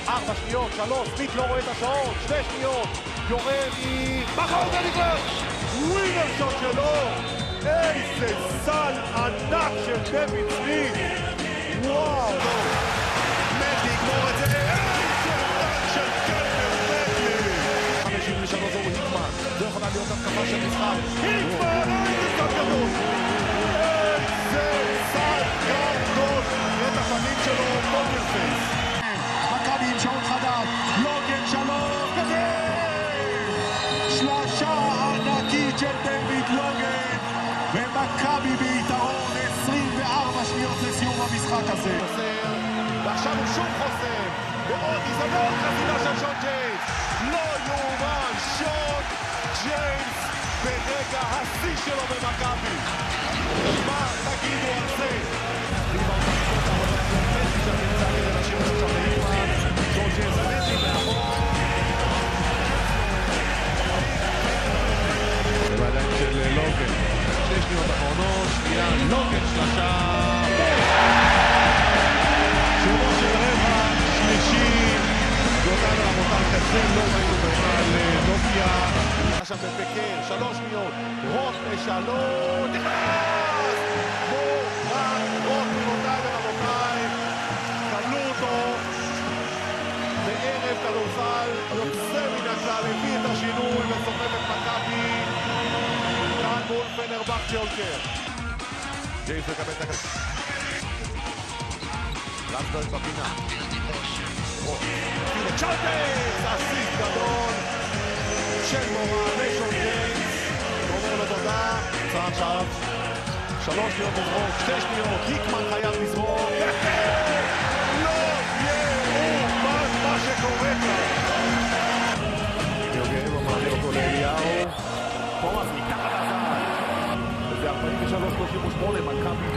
4 שניות, 3, סמית לא רואה את השעון, 2 שניות, יורד מחר זה נכנס! ווינר שוט שלו! איזה סל ענק של דויד סמית! וואו! מת לגמור את זה! איזה דן של קלבר מדלי! 53 זו היקמן, זו יכולה להיות התקפה של משחק. היקמן! איזה סל גדול! איזה סל גדול! את הפנים שלו, פוקר פייס. מכבי עם שעון חדש, לוגן שלום, כזה! שלושה ענקית של דיוויד לוגן, ומכבי ביתרון 24 שניות לסיום המשחק הזה. ועכשיו הוא שוב חוסם, ועוד הזדמנות חסידה של שון ג'יימס. לא יאומן, שון ג'יימס ברגע השיא שלו במכבי. מה תגידו על זה? בידיים של לוגן, 2 שניות אחרונות, שנייה, לוגן שלושה. שומו של רבע, שלישי, ואותנו רבותיי כזה לא ראינו בכלל נוקיה. עכשיו בפקר, 3 שניות, רוק לשלוט, נכנס! מורן רוק, גבירותיי ורבותיי, קבלו אותו בערב כדורסל, יוצא מן הכלל, הביא את השינוי וסוחב את מכבי כאן מול פנרבכצ'ה אולקר. ג'יימס מקבל את הכדור. לנדברג בפינה. צ'ארטס! אסיסט גדול של מורן לשון ג'יימס. אומר לו תודה. צעה עכשיו. 3 שניות לזרוק, 2 שניות. היקמן חייב לזרוק. לא יאומן מה שקורה כאן. יוגב מעביר אותו לאליהו. תומאס מתחת לזמן. וזה 43-38, מכבי